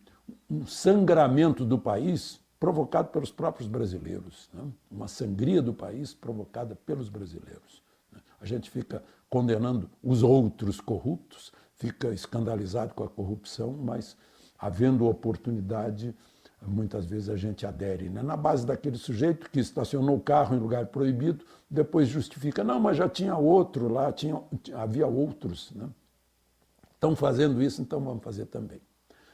sangramento do país provocado pelos próprios brasileiros, né? Uma sangria do país provocada pelos brasileiros. A gente fica condenando os outros corruptos, fica escandalizado com a corrupção, mas havendo oportunidade, muitas vezes a gente adere, né? Na base daquele sujeito que estacionou o carro em lugar proibido, depois justifica, não, mas já tinha outro lá, havia outros, né? Estão fazendo isso, então vamos fazer também.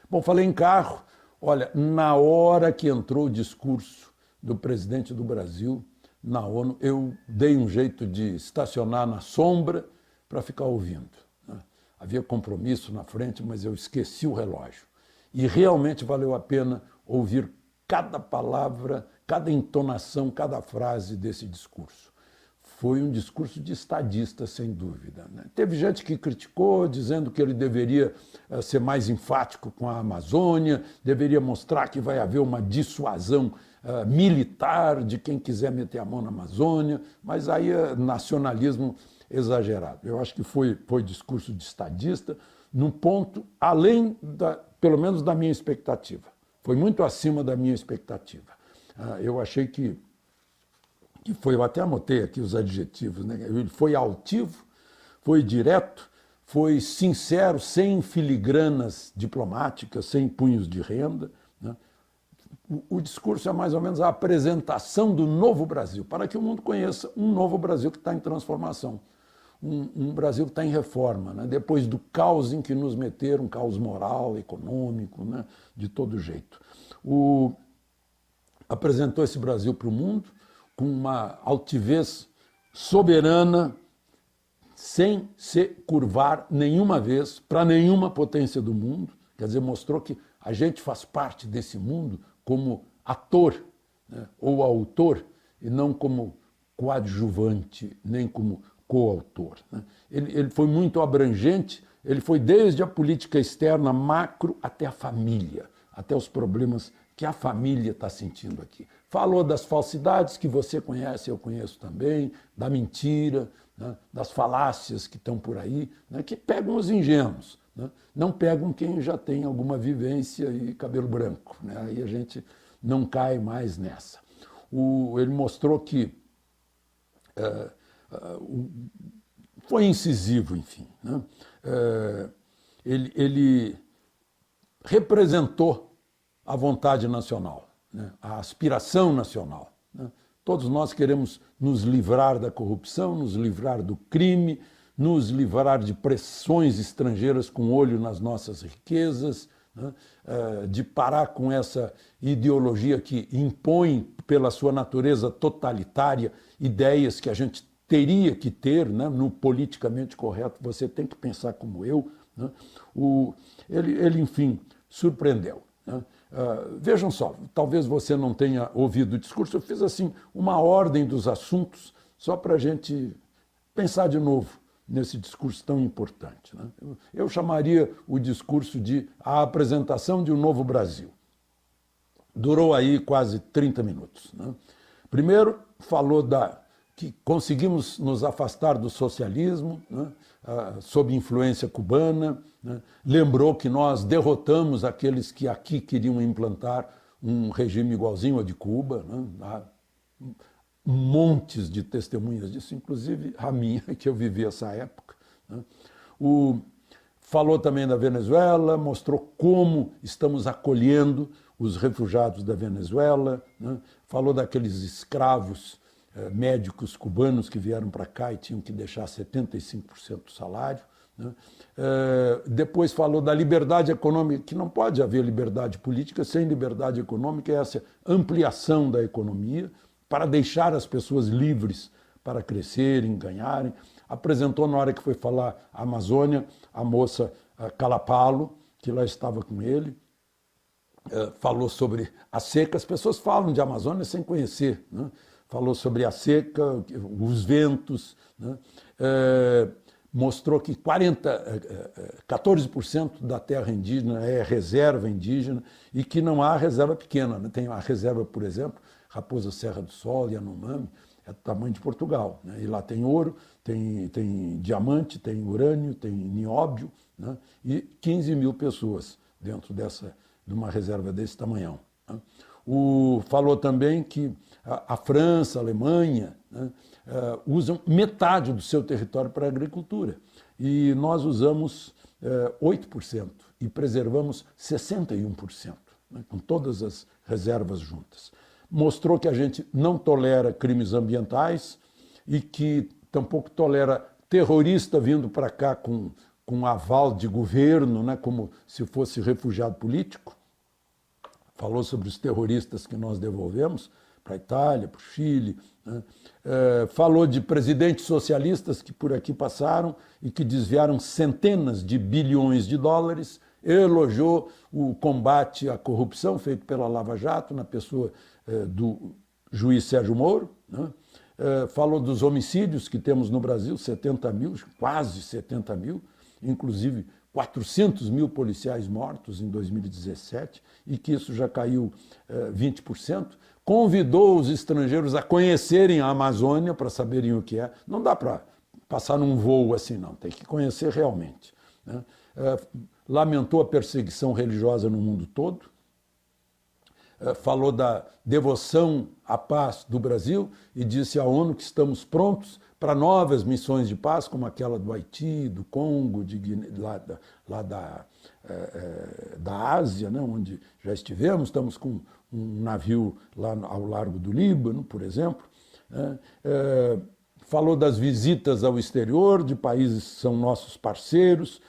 Bom, falei em carro, olha, na hora que entrou o discurso do presidente do Brasil na ONU, eu dei um jeito de estacionar na sombra para ficar ouvindo, né? Havia compromisso na frente, mas eu esqueci o relógio. E realmente valeu a pena ouvir cada palavra, cada entonação, cada frase desse discurso. Foi um discurso de estadista, sem dúvida, né? Teve gente que criticou, dizendo que ele deveria ser mais enfático com a Amazônia, deveria mostrar que vai haver uma dissuasão militar de quem quiser meter a mão na Amazônia, mas aí é nacionalismo exagerado. Eu acho que foi discurso de estadista, num ponto além, pelo menos da minha expectativa. Foi muito acima da minha expectativa. Eu achei que foi, eu até anotei aqui os adjetivos, né? Ele foi altivo, foi direto, foi sincero, sem filigranas diplomáticas, sem punhos de renda, né? O discurso é mais ou menos a apresentação do novo Brasil, para que o mundo conheça um novo Brasil que está em transformação, um Brasil que está em reforma, né? Depois do caos em que nos meteram, caos moral, econômico, né? De todo jeito. Apresentou esse Brasil para o mundo, com uma altivez soberana, sem se curvar nenhuma vez para nenhuma potência do mundo. Quer dizer, mostrou que a gente faz parte desse mundo como ator, né, ou autor, e não como coadjuvante, nem como coautor, né. Ele foi muito abrangente, ele foi desde a política externa macro até a família, até os problemas que a família está sentindo aqui. Falou das falsidades que você conhece, eu conheço também, da mentira, né, das falácias que estão por aí, né, que pegam os ingênuos, né, não pegam quem já tem alguma vivência e cabelo branco, né, aí a gente não cai mais nessa. Ele mostrou que foi incisivo, enfim, né, ele representou a vontade nacional, né? A aspiração nacional, né? Todos nós queremos nos livrar da corrupção, nos livrar do crime, nos livrar de pressões estrangeiras com olho nas nossas riquezas, né? De parar com essa ideologia que impõe, pela sua natureza totalitária, ideias que a gente teria que ter, né? No politicamente correto. Você tem que pensar como eu, né? Ele, enfim, surpreendeu, né? Vejam só, talvez você não tenha ouvido o discurso, eu fiz assim uma ordem dos assuntos só para a gente pensar de novo nesse discurso tão importante, né? Eu chamaria o discurso de a apresentação de um novo Brasil. Durou aí quase 30 minutos, né? Primeiro, falou que conseguimos nos afastar do socialismo, né, sob influência cubana, né? Lembrou que nós derrotamos aqueles que aqui queriam implantar um regime igualzinho ao de Cuba, né? Há montes de testemunhas disso, inclusive a minha, que eu vivi essa época, né? Falou também da Venezuela, mostrou como estamos acolhendo os refugiados da Venezuela, né? Falou daqueles escravos médicos cubanos que vieram para cá e tinham que deixar 75% do salário, né? Depois falou da liberdade econômica, que não pode haver liberdade política sem liberdade econômica, essa ampliação da economia para deixar as pessoas livres para crescerem, ganharem. Apresentou, na hora que foi falar a Amazônia, a moça Calapalo, que lá estava com ele, falou sobre a seca. As pessoas falam de Amazônia sem conhecer, né? Falou sobre a seca, os ventos, né? Mostrou que 14% da terra indígena é reserva indígena e que não há reserva pequena, né? Tem a reserva, por exemplo, Raposa Serra do Sol, Yanomami, é do tamanho de Portugal, né? E lá tem ouro, tem diamante, tem urânio, tem nióbio, né? E 15 mil pessoas dentro de uma reserva desse tamanhão, né? Falou também que a França, a Alemanha, né, usam metade do seu território para a agricultura e nós usamos 8% e preservamos 61%, né, com todas as reservas juntas. Mostrou que a gente não tolera crimes ambientais e que tampouco tolera terrorista vindo para cá com aval de governo, né, como se fosse refugiado político. Falou sobre os terroristas que nós devolvemos para a Itália, para o Chile, né? Falou de presidentes socialistas que por aqui passaram e que desviaram centenas de bilhões de dólares, elogiou o combate à corrupção feito pela Lava Jato, na pessoa do juiz Sérgio Moro, né? Falou dos homicídios que temos no Brasil, 70 mil, quase 70 mil, inclusive 400 mil policiais mortos em 2017 e que isso já caiu 20%. Convidou os estrangeiros a conhecerem a Amazônia para saberem o que é. Não dá para passar num voo assim, não. Tem que conhecer realmente, né? Lamentou a perseguição religiosa no mundo todo. Falou da devoção à paz do Brasil e disse à ONU que estamos prontos para novas missões de paz, como aquela do Haiti, do Congo, lá da Ásia, né, onde já estivemos. Estamos com um navio lá ao largo do Líbano, por exemplo. Falou das visitas ao exterior, de países que são nossos parceiros.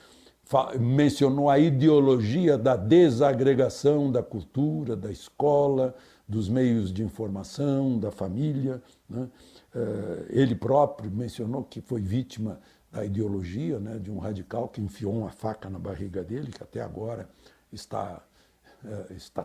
Mencionou a ideologia da desagregação da cultura, da escola, dos meios de informação, da família, né? Ele próprio mencionou que foi vítima da ideologia, né, de um radical que enfiou uma faca na barriga dele, que até agora está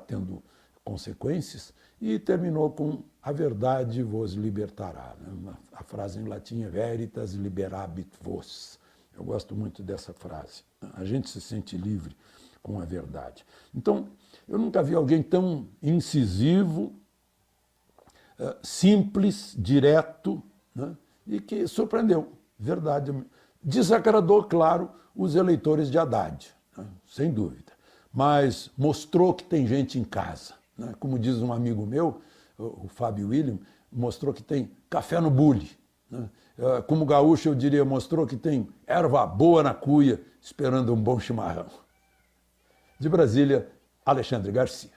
tendo consequências, e terminou com a verdade vos libertará, né? A frase em latim é veritas liberabit vos. Eu gosto muito dessa frase. A gente se sente livre com a verdade. Então, eu nunca vi alguém tão incisivo, simples, direto, né, e que surpreendeu. Verdade. Desagradou, claro, os eleitores de Haddad, né, sem dúvida. Mas mostrou que tem gente em casa, né? Como diz um amigo meu, o Fábio William, mostrou que tem café no bule, né? Como gaúcho, eu diria, mostrou que tem erva boa na cuia, esperando um bom chimarrão. De Brasília, Alexandre Garcia.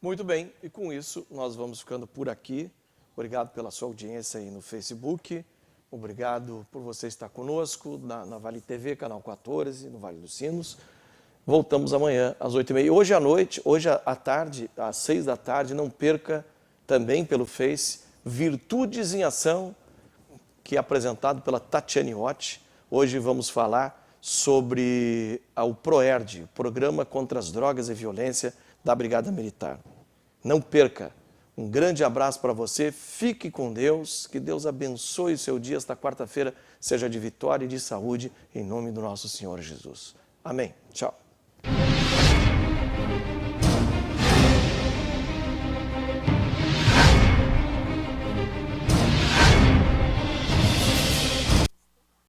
Muito bem, e com isso nós vamos ficando por aqui. Obrigado pela sua audiência aí no Facebook. Obrigado por você estar conosco na Vale TV, canal 14, no Vale dos Sinos. Voltamos amanhã às 8h30. Hoje à noite, hoje à tarde, às 6 da tarde, não perca também pelo Face Virtudes em Ação, que é apresentado pela Tatiane Rotti, Hoje vamos falar sobre o PROERD, Programa contra as Drogas e Violência da Brigada Militar. Não perca. Um grande abraço para você, fique com Deus, que Deus abençoe o seu dia, esta quarta-feira seja de vitória e de saúde, em nome do nosso Senhor Jesus. Amém. Tchau.